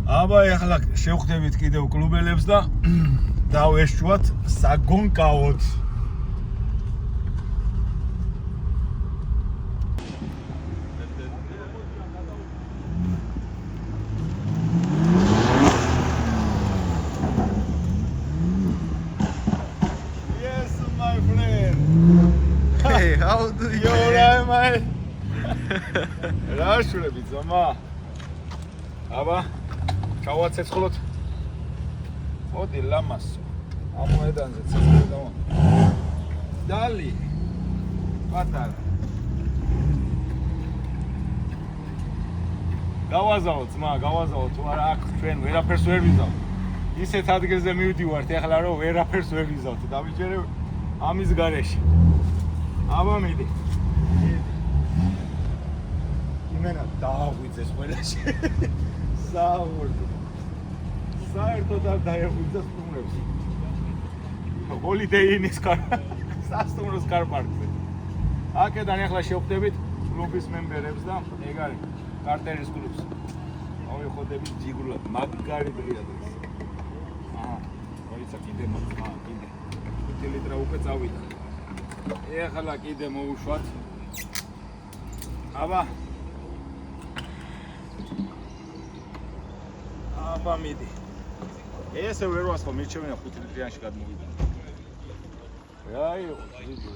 აბა ეხლა შევხვდებით კიდევ კლუბელებს და დავეშვათ საგონკაოდ. Yes, my friend. Hey, how do you? You're right, რა შურები ძმა? აბა ჩავაცეცხლოთ. მოდი ლამასო. ამ მოედანზე ცეცხლი დავა. დალი. პატარა. გავაზავოთ ძმა, გავაზავოთ, თუ არა აქ ჩვენ ვერაფერს ვერ ვიზავთ. ისეთ ადგილზე მივდივართ ეხლა რომ ვერაფერს ვერ ვიზავთ. დავიჯერე ამის გარეშე. აბა მიდი. იმენა დააღვიძეს ყველაში. საერთოდ არ დაეღვიძეს სტუმრებს. Holiday Inn-ის სასტუმროს კარ-პარკზე. აქედან ახლა შევხვდებით კლუბის მემბერებს და ეგ არის კარტერის კლუბს. მოვიხოდებით ჯიგულად, მაგარი დღეა დღეს. მოიცა კიდე მოხდა, კიდე 5 ლიტრა უკვე წავიდა. ეხლა კიდე მოვუშვათ. აბა მიდი. ესე ვერ ვასხო, მიჩვენა 5 ლიტრიანში გადმოვიდა. აი,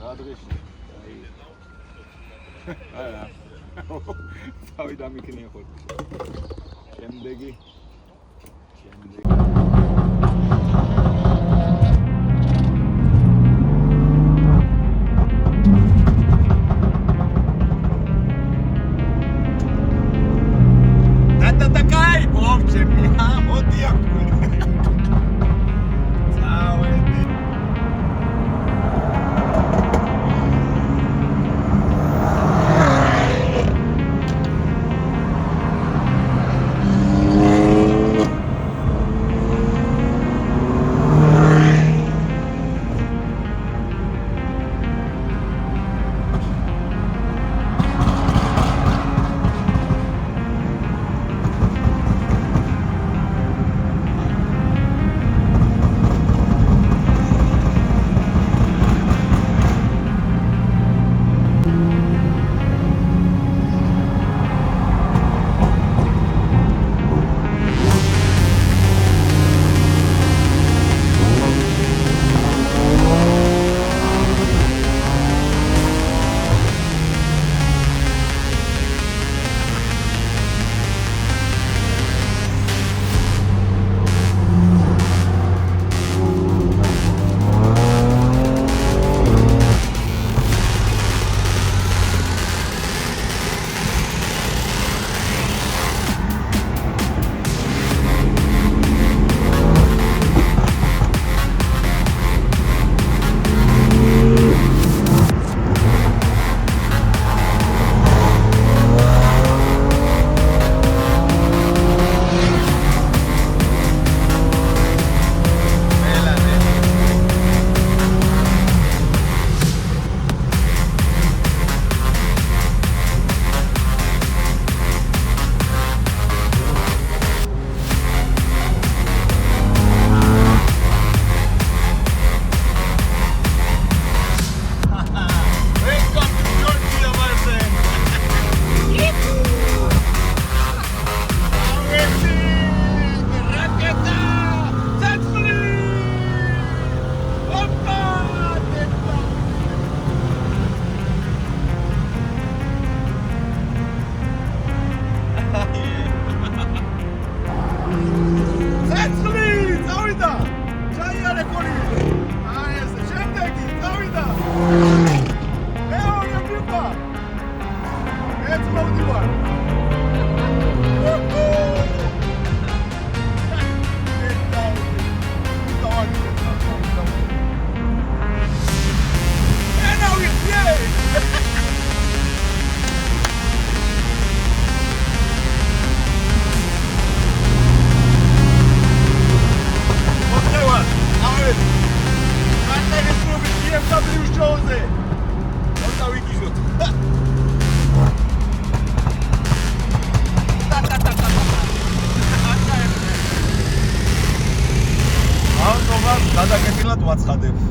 რა დღეში. აი. თავი დამიქნია ხო. შემდეგი. აცხადებს.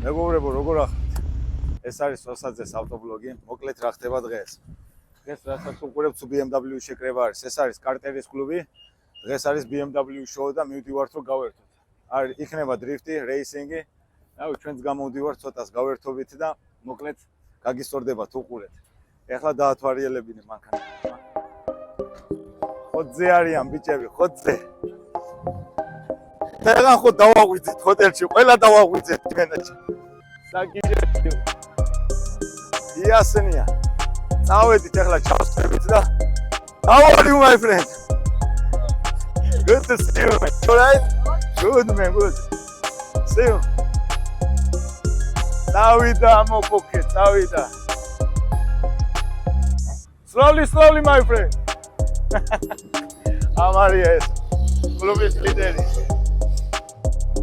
მეგობრებო, როგორ ახართ? ეს არის სოსაძეს ავტობლოგი. მოკლედ რა ხდება დღეს? დღეს რასაც უყურებთ BMW შეკრება არის. ეს არის კარტერის კლუბი. დღეს არის BMW show და მივდივართ რომ გავერთოთ. არის იქნება დრიფტი, რეისინგი. რავი, ჩვენც გამოვდივართ ცოტას გავერთობით და მოკლედ გაგისწორდებათ უყურეთ. ეხლა დაათვალიერებინე მანქანა. ხოძე არიან ბიჭები, ხოძე. და ხო დავაღვიძეთ ჰოტელში, ყველა დავაღვიძეთ მენაჯი. საგიჟე. იასენია. წავედით ეხლა ჩავსწრებით და How are you my friend? Good to see you. All right? Good man, good. See you. Davida mopokhe, Davida. Slowly my friend. Amarias. Klubis lideri.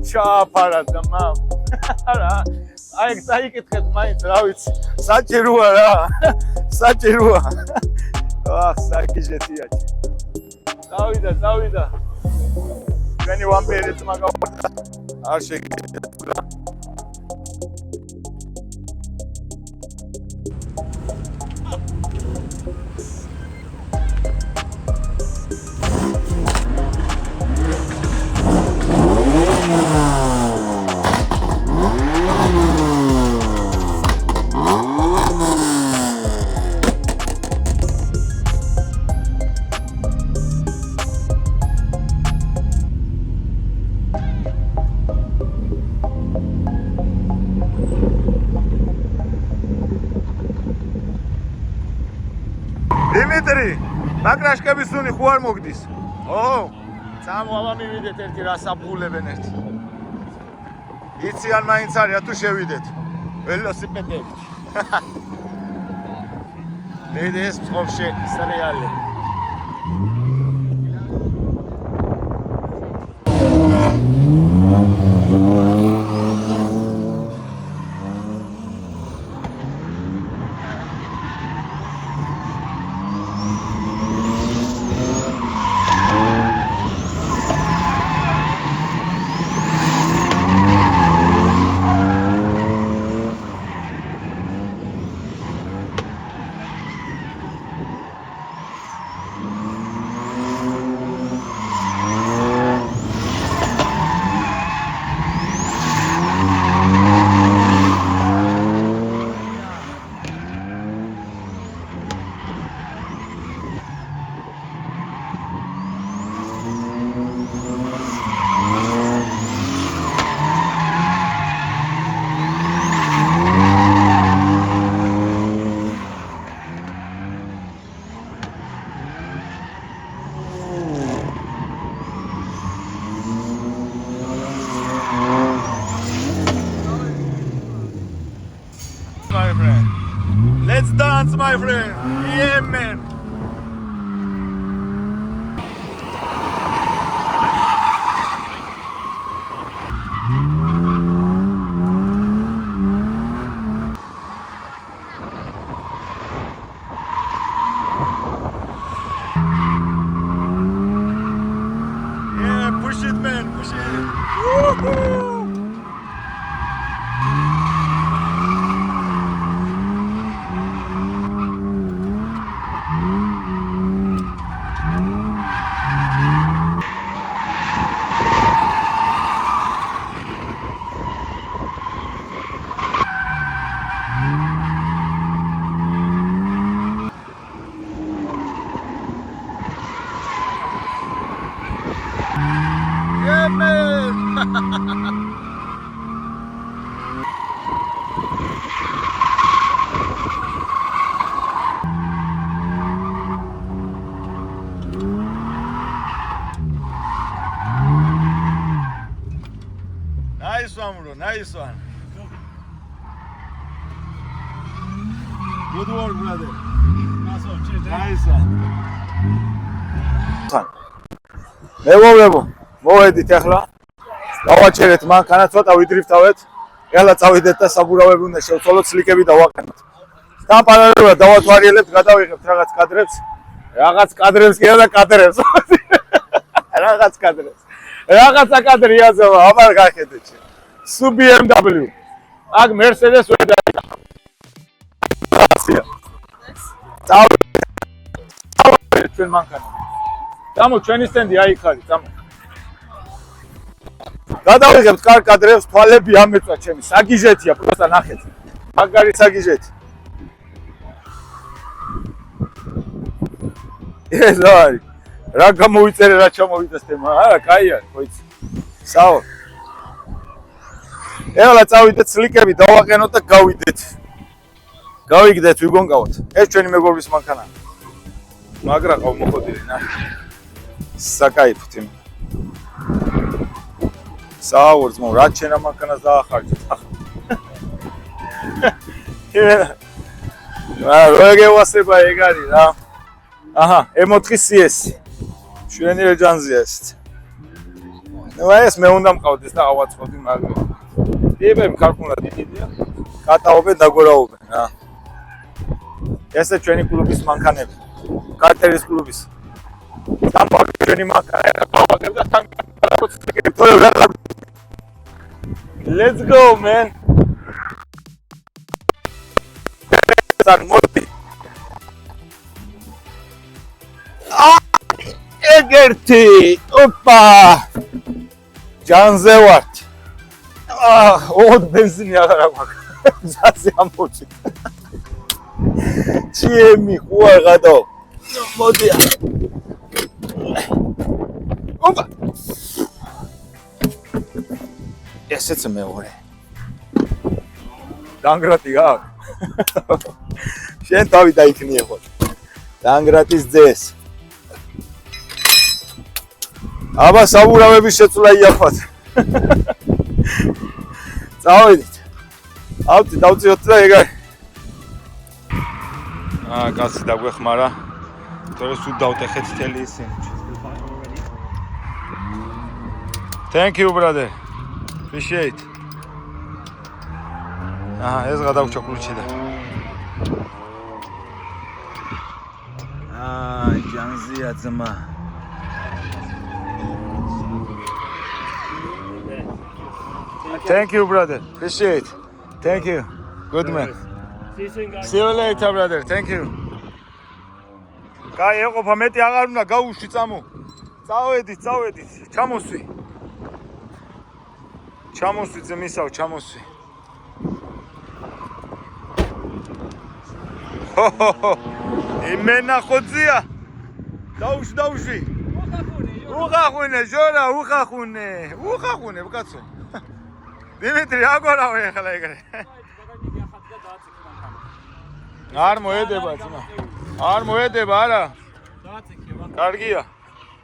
Chapara tamam. Ara. Ai saiketket mains რა ვიცი. საჭიროა რა. საჭიროა. Ah, sakijetია. Davida. Ვენი ვამპირიც მაგავდა. არ შეგიძლია. Dimitri, მაგრაშკების სუნი ხო არ მოგდის? ო, წამოავა მივიდეთ ერთი რასაბულებენ ერთი. იციან მაინც არია თუ შევიდეთ. ველოსიპედებით. ეს მსხობში სერიალი. my friend. Yeah, man. Yeah, push it, man, push it. Woohoo! Yeah, man. Nice one, bro. Nice one. Good work, brother. Nice one. მოვედით ახლა. დავაჩერეთ მანქანა, ცოტა ვიდრიფტავეთ. ეხლა წავიდეთ და საბურავები უნდა შევცვალოთ, სლიკები დავაყენოთ. თან პარალელურად დავათვალიერებთ, გადავიღებთ რაღაც კადრებს კი არა კადრებს. რაღაც კადრებს. რაღაცა კადრია ზომა, აბა გახედეთ. სუ BMW. აქ Mercedes ვერ დაიკახა. წავიდეთ ჩვენ მანქანა. დამო ჩვენი სტენდი აიქ არის, დამო. გადავიღებთ კარგ კადრებს, თვალები ამეწვა ჩემი. საგიჟეთია, პროსტა ნახეთ. მაგარი საგიჟეთი. ეს არის. რა გამოიწერე, რა ჩამოვიდეს თემა? არა, კაი არის, ხოიცი. საო. ეხლა წავიდეთ სლიკები, დავაყენოთ და გავიდეთ. გავიგდეთ, ვიგონგავთ. ეს ჩვენი მეგობრის მანქანა. მაგრა ყავ მოხოდილი, ნახე. საკაიფოთ იმ. საუბრს მო რა ჩენა მანქანას დაახარჯეთ. რა გევასება ეგ არის რა. აჰა, M4 CS. ჩვენი რეჯანზია ესეც. ნუ ეს მე უნდა მყავდეს და ავაწყობდი მაგრამ. ტიპები ქარხულა დიდია. კატაობენ დაგორაობენ რა. ესე ჩვენი კლუბის მანქანები. კარტერის კლუბის. სამბაკი ჩვენი მანქანა გავაგებ და თან Let's go, man. Egerti, opa. Canze var. O benzin yağara bak. Zasi amboçi. Çiğmi, huargado. Modia. Opa. ესეც მეორე. დანგრატი გაქვს. შენ თავი დაიქნიე ხო. დანგრატის ძეს. აბა საბურავების შეცვლა იაფად. წავედით. ავწი დავწიოთ და ეგ არის. კაცი დაგვეხმარა. თორე სულ დავტეხეთ თელი ისინი. Thank you, brother. Appreciate. ეს გადავჭა კურჩი და. ჯანზია ძმა. Thank you, brother. Appreciate. Thank you. Good man. See you later, brother. Thank you. კაი, ეყოფა მეტი აღარ უნდა გაუშვი წამო. წავედით. ჩამოსვი. ჩამოსვი ძმისავ, ჩამოსვი. იმენა ხოძია. დაუშვი. უხახუნე, ჟორა, უხახუნე, ბკაცო. დიმიტრი, აგორავე ახლა ეგრე. არ მოედება ძმა. არ მოედება, არა. კარგია.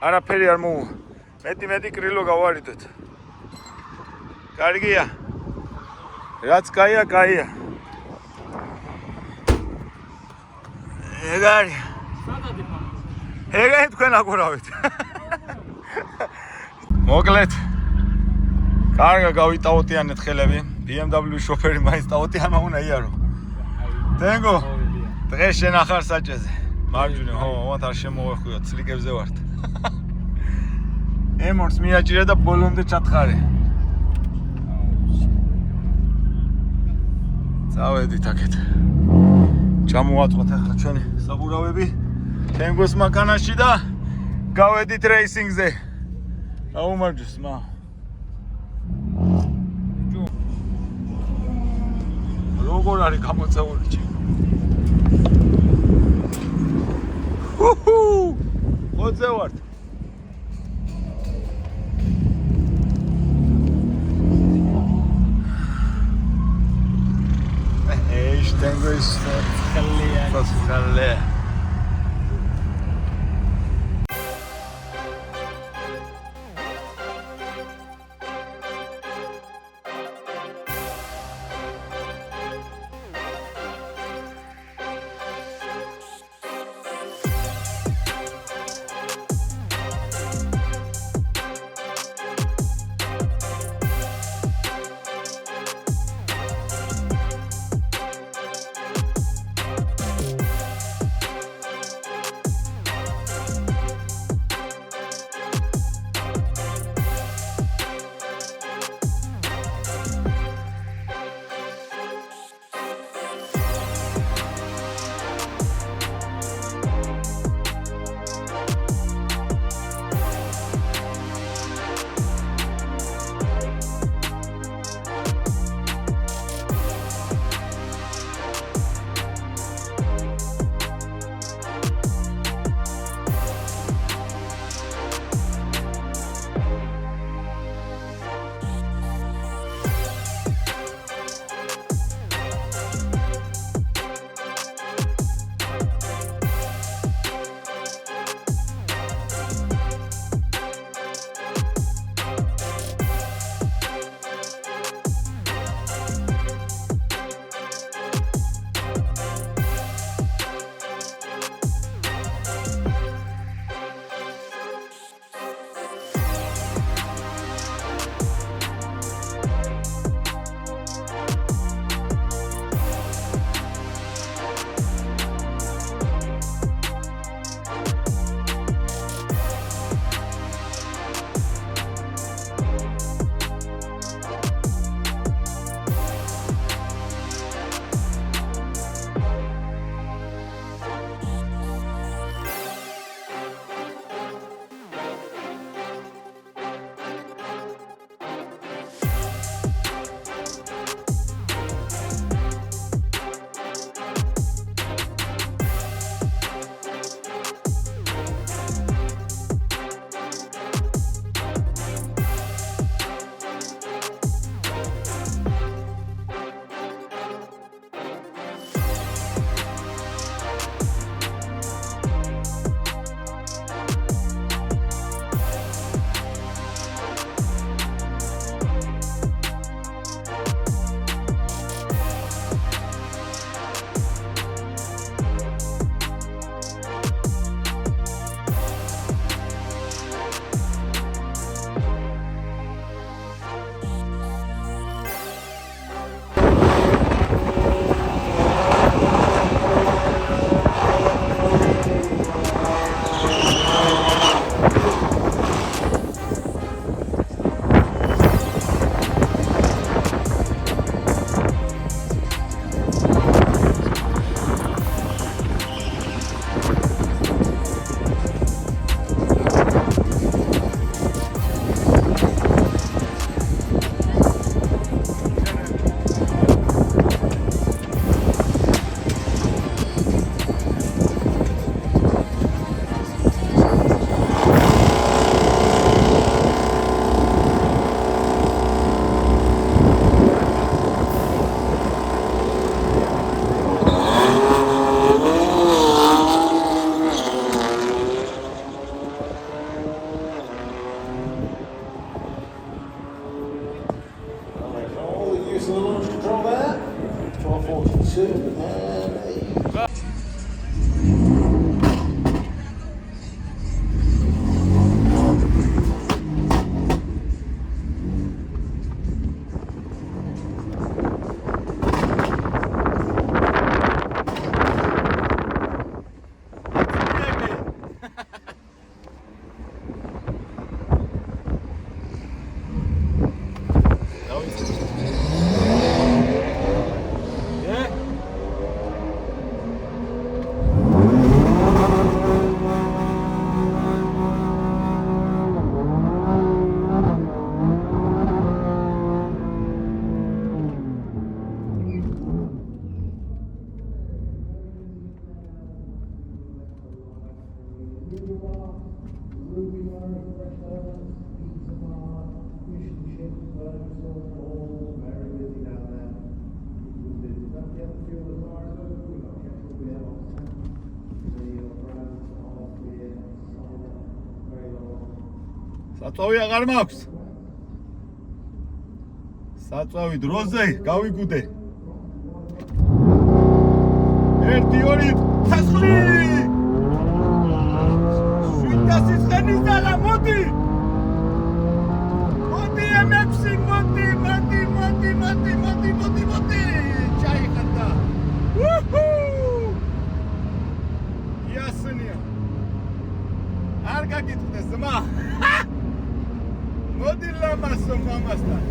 არაფერი არ მოვა. მეტი კრილო გავარიდეთ. კარგია. რაც კაია. ეგარი. ეგარი თქვენ აკვირავით. მოკლედ. კარგა გავიტაუტიანეთ ხელები. BMW შოფერი მაინც ტაუტიანმა უნდა იარო. თენგო. დღეს შენ ახარ საჭეზე. მარჯვნივ, ხო, ამათ არ შემოვეხვიოთ, სლიკებზე ვართ. ემორს მიაჭირე და ბოლომდე ჩათხარე. წავედით აქეთ. ჩამოვაწყვეთ ახლა ჩვენი საბურავები თენგოს მანქანაში და გავედით რეისინგზე. აუმარჯოს, მა. როგორ არის გამოწეული ჩი? ხოძე ვართ. Tengo esta calidad. Use the launch control there. 1242 and 8. საწვავი აღარ მაქვს. საწვავი დროზე გავიგუდე. 1 2 სასხლი. შვილს ხენის დალა მოდი. მოდი ემექსი მოდი. ჩაიხატა. იასნია. არ გაგიტყდეს ზმა. მოდი ლამასო მამასთან.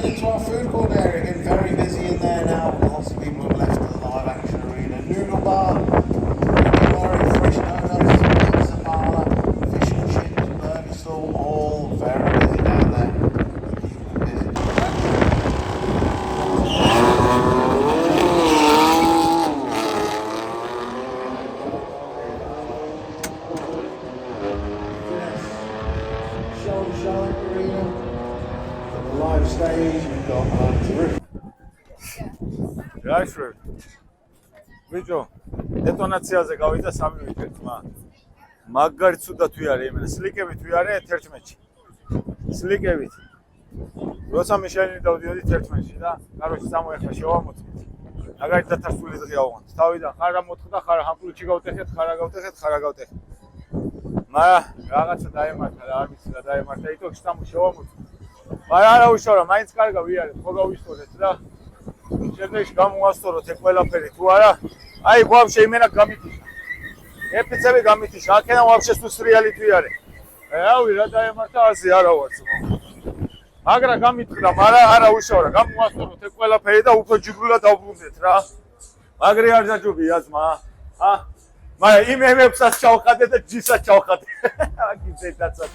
Into our food court area, getting very busy in there now. Lots of people have left the live action arena. Noodle bar, fresh donuts, pizza parlour, fish and chips, burger stall, all very busy down there. Show arena. Live stage, we've got terrific. რაიშვე. ბიჭო, დეტონაციაზე გავიდა 3 ვიკეტი, მაგარი ცუდად ვიარე იმენა. სლიკებით ვიარე 11-ში. სლიკებით. როცა მიშელი დავდიოდი 11-ში და კაროჩი სამოეხლა შევამოწმით. მაგარი დათარსული დღეა ოღონდ. თავიდან ხარა მოთხდა, ხარა ჰამპლუჩი გავტეხეთ, ხარა გავტეხეთ. მაგრამ რაღაცა დაემართა და არ ვიცი რა დაემართა, ითო შტამო შევამოწმით. მაგრამ არა უშავრო, მაინც კარგა ვიარეთ, ხო გავისწორეთ და შემდეგში გამოვასწოროთ ეს ყველაფერი თუ არა. აი, ვაფშე იმენა გამითიშა. ეპიცები გამითიშა, აქედან ვაფშე სუსრიალი ვიარე. რავი, რა დაემართა ასე არა ვარც. მაგრა გამიტყდა, მაგრამ არა უშავრო, გამოვასწოროთ ეს ყველაფერი და უფრო ჯგრულად დავბრუნდეთ რა. მაგრი არ დაჯობია ზმა. მაგრამ იმ ემებსაც ჩავხადე და ჯისაც ჩავხადე. აგიძე დაცად.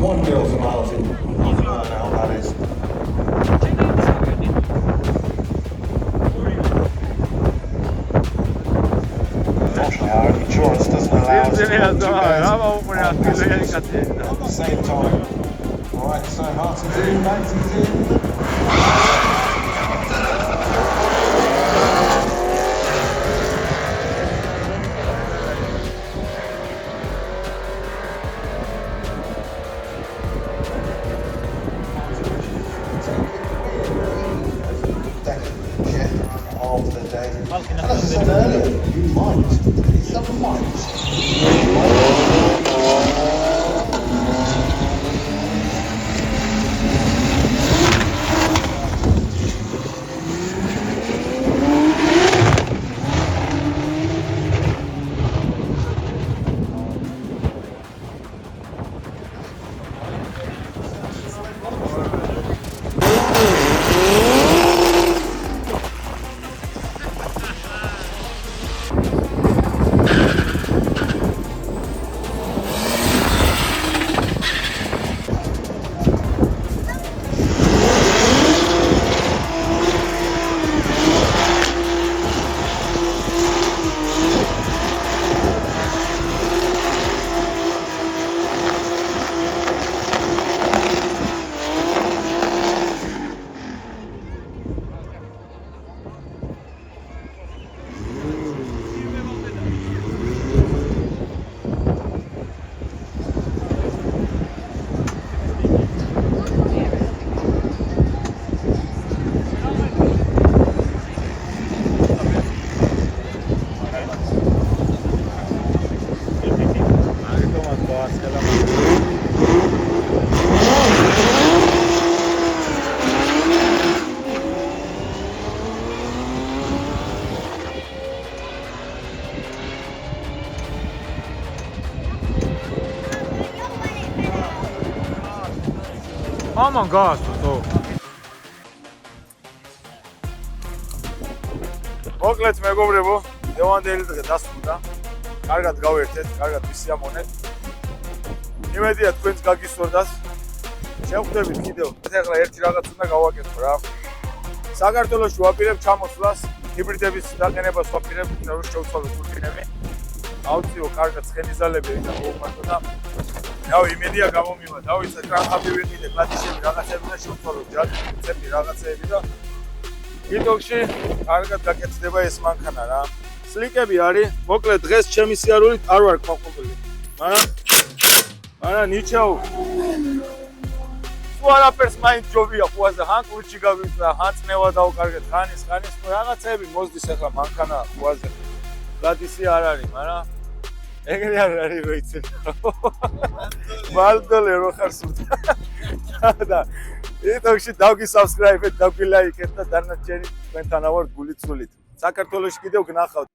One bill for Martin. I don't know how that is. Unfortunately, our insurance doesn't allow us to do at the same time. Alright, so Martin's in, Martin's in. Of the day. And as I said earlier, you might. It's a might. ამან გაასწრო. მოკლედ მეგობრებო, ლევანდელი დღე დასრულდა. კარგად გავერთეთ, კარგად ვისიამოვნეთ. იმედია თქვენს გაგისურვდათ. შევხვდებით კიდევ. ეხლა ერთი რაღაც უნდა გავაკეთო რა. საქართველოში ვაპირებ ჩამოსვლას, ჰიბრიდების დაყენებას ვაპირებ, რომ შევცვალოთ ტურბინები. აუციო კარგად ცხენიზალები და მოუმართო და რავი იმედია გამომივა. დავიცე კრანხები ვიყიდე, კლატიშები რაღაცები და შევცვალოთ ჯაჭვები რაღაცეები და TikTok-ში კარგად გაკეთდება ეს მანქანა რა. სლიკები არის. მოკლედ დღეს ჩემი სიარულით არ ვარ ყოფილი. მაგრამ ნიჩაუ. თუ არაფერს მაინც ჯობია ხუაზე ხან კურჩი გავიწვა, ხან წნევა დავკარგეთ, ხანის, ნუ რაღაცეები მოზდის ახლა მანქანა ხუაზე. ლადისი არ არის, მაგრამ ეგრე არ არის როიცი. მალდოლე რო ხარ სულთან. და TikTok-ში დავგისაბსკრაიბეთ, დაგვილაიქეთ და დანარჩენი თქვენთან ავარ გულით სულით. საქართველოში კიდევ გნახავთ